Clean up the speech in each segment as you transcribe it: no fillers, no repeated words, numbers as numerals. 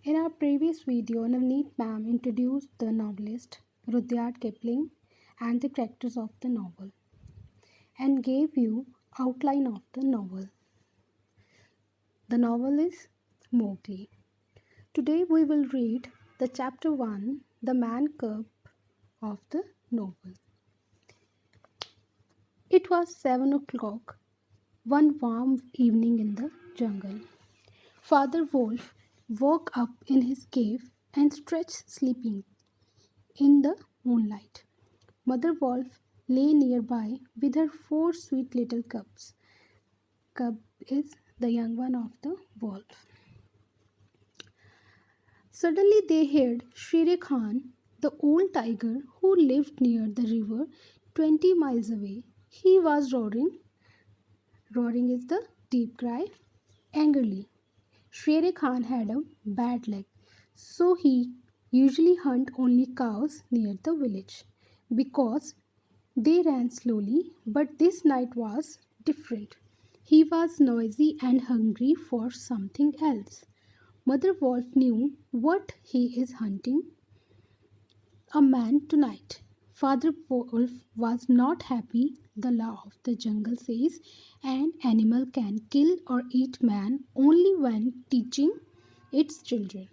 In our previous video, Navneet ma'am introduced the novelist Rudyard Kipling and the characters of the novel and gave you outline of the novel. The novel is Mowgli. Today we will read the chapter 1, The Man Cub of the novel. It was 7 o'clock one warm evening in the jungle. Father Wolf woke up in his cave and stretched sleeping in the moonlight. Mother Wolf lay nearby with her 4 sweet little cubs. Cub is the young one of the wolf. Suddenly they heard Shere Khan, the old tiger who lived near the river 20 miles away. He was roaring. Roaring is the deep cry, angrily. Shere Khan had a bad leg, so he usually hunt only cows near the village because they ran slowly, but this night was different. He was noisy and hungry for something else. Mother Wolf knew what he is hunting, a man tonight. Father Wolf was not happy. The law of the jungle says an animal can kill or eat man only when teaching its children.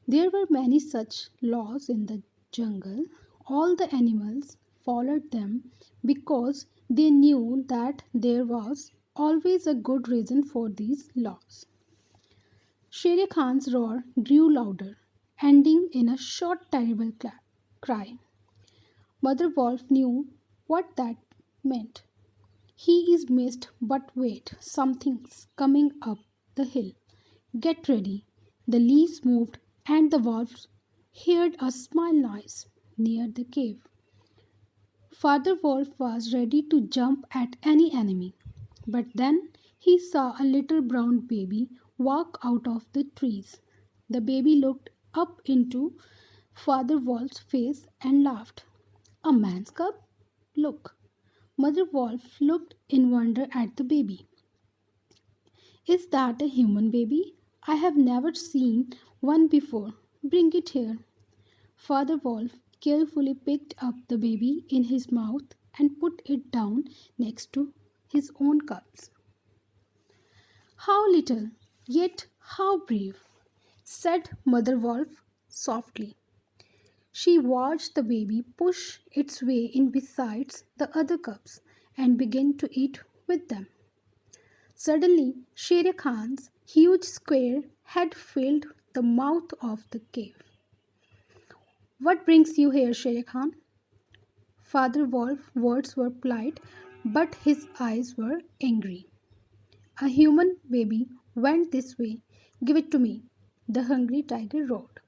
There were many such laws in the jungle. All the animals followed them because they knew that there was always a good reason for these laws. Shere Khan's roar grew louder, ending in a short, terrible cry. Mother Wolf knew what that meant. He is missed, but wait, something's coming up the hill. Get ready. The leaves moved, and the wolf heard a small noise near the cave. Father Wolf was ready to jump at any enemy, but then he saw a little brown baby walk out of the trees. The baby looked up into Father Wolf's face and laughed. A man's cub? Look. Mother Wolf looked in wonder at the baby. Is that a human baby? I have never seen one before. Bring it here. Father Wolf carefully picked up the baby in his mouth and put it down next to his own cubs. How little, yet how brave, said Mother Wolf softly. She watched the baby push its way in beside the other cubs and begin to eat with them. Suddenly, Shere Khan's huge square head filled the mouth of the cave. What brings you here, Shere Khan? Father Wolf's words were polite, but his eyes were angry. A human baby went this way. Give it to me, the hungry tiger roared.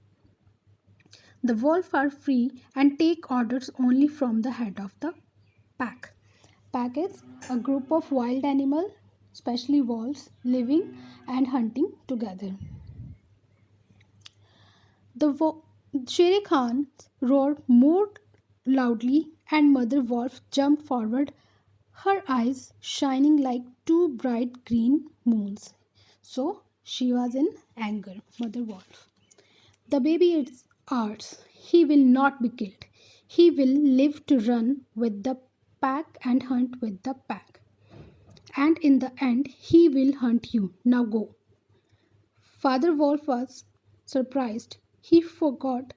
The wolves are free and take orders only from the head of the pack. Pack is a group of wild animals, especially wolves, living and hunting together. The Shere Khan roared more loudly, and Mother Wolf jumped forward, her eyes shining like two bright green moons. So she was in anger, Mother Wolf. The baby is ours. He will not be killed. He will live to run with the pack and hunt with the pack. And in the end, he will hunt you. Now go. Father Wolf was surprised. He forgot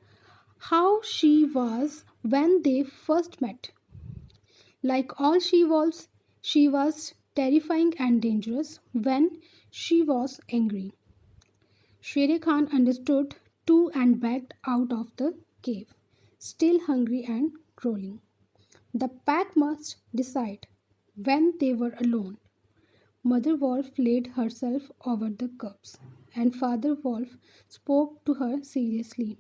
how she was when they first met. Like all she was terrifying and dangerous when she was angry. Shere Khan understood too and backed out of the cave, still hungry and growling. The pack must decide. When they were alone, Mother Wolf laid herself over the cubs, and Father Wolf spoke to her seriously.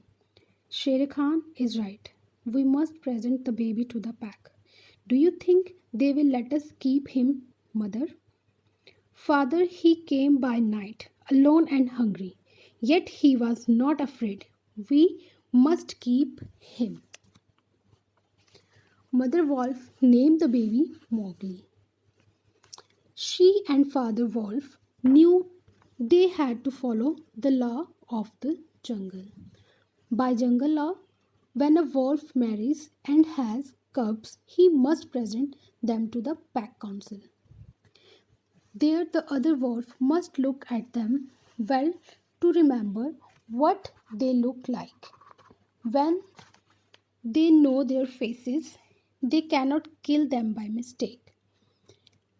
Shere Khan is right. We must present the baby to the pack. Do you think they will let us keep him, Mother? Father, he came by night, alone and hungry. Yet he was not afraid. We must keep him. Mother Wolf named the baby Mowgli. She and Father Wolf knew they they had to follow the law of the jungle. By jungle law, when a wolf marries and has cubs, he must present them to the pack council. There, the other wolf must look at them well to remember what they look like. When they know their faces, they cannot kill them by mistake.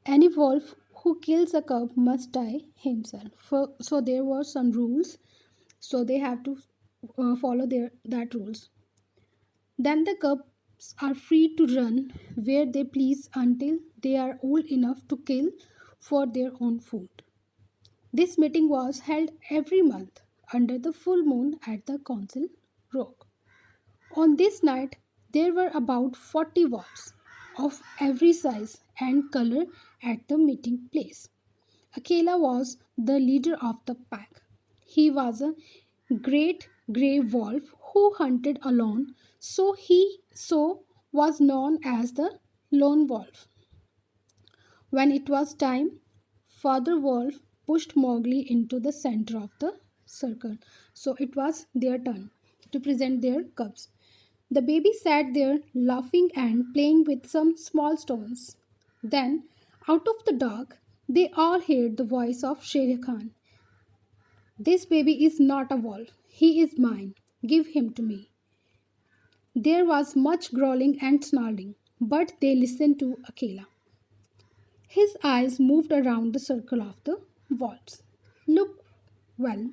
Any wolf who kills a cub must die himself. So there were some rules, so they have to follow that rules. Then the cubs are free to run where they please until they are old enough to kill for their own food. This meeting was held every month under the full moon at the council rock. On this night, there were about 40 wolves of every size and color at the meeting place. Akela was the leader of the pack. He was a great grey wolf who hunted alone, so was known as the lone wolf. When it was time, Father Wolf pushed Mowgli into the center of the circle. So it was their turn to present their cubs. The baby sat there laughing and playing with some small stones. Then, out of the dark, they all heard the voice of Shere Khan. This baby is not a wolf. He is mine. Give him to me. There was much growling and snarling, but they listened to Akela. His eyes moved around the circle of the wolves. Look well,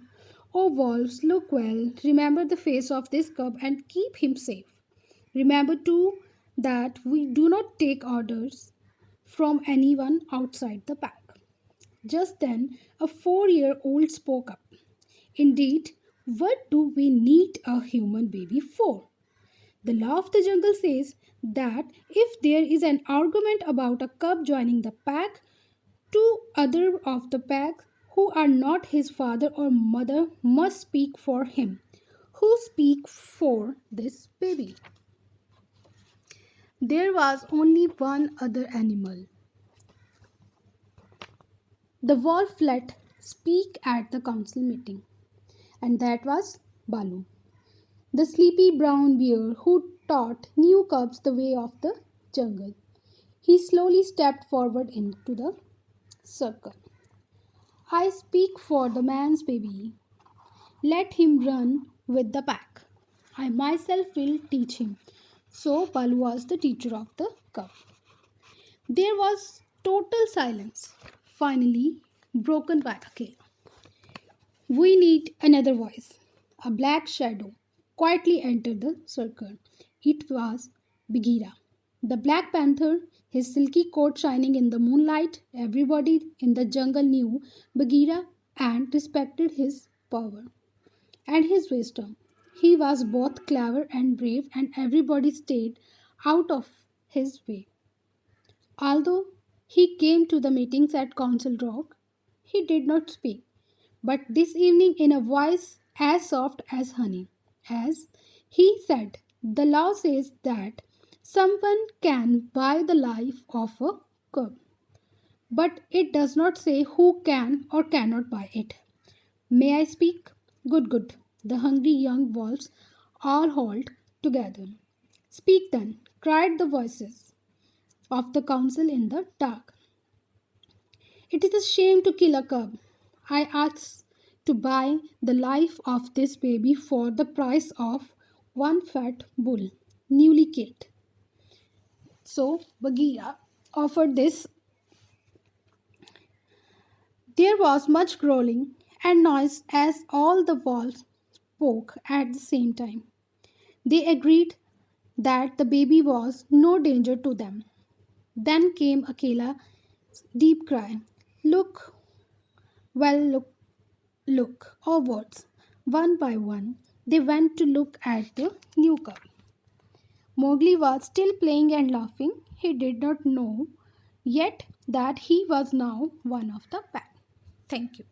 oh wolves, look well. Remember the face of this cub and keep him safe. Remember too that we do not take orders from anyone outside the pack. Just then, a 4-year-old spoke up. Indeed, what do we need a human baby for? The law of the jungle says that if there is an argument about a cub joining the pack, two other of the pack who are not his father or mother must speak for him. Who speak for this baby? There was only one other animal. The wolf let speak at the council meeting, and that was Balu, the sleepy brown bear who taught new cubs the way of the jungle. He slowly stepped forward into the circle. I speak for the man's baby. Let him run with the pack. I myself will teach him. So Balu was the teacher of the cub. There was total silence, finally broken by Akela. We need another voice. A black shadow quietly entered the circle. It was Bagheera, the Black Panther, his silky coat shining in the moonlight. Everybody in the jungle knew Bagheera and respected his power and his wisdom. He was both clever and brave, and everybody stayed out of his way. Although he came to the meetings at Council Rock, he did not speak, but this evening in a voice as soft as honey, as he said, the law says that someone can buy the life of a cub, but it does not say who can or cannot buy it. May I speak? Good, good. The hungry young wolves all hauled together. Speak then, cried the voices of the council in the dark. It is a shame to kill a cub. I ask to buy the life of this baby for the price of one fat bull, newly killed. So Bagheera offered this. There was much growling and noise as all the wolves spoke at the same time. They agreed that the baby was no danger to them. Then came Akela's deep cry. Look, well, look, all words. One by one, they went to look at the new cub. Mowgli was still playing and laughing. He did not know yet that he was now one of the pack. Thank you.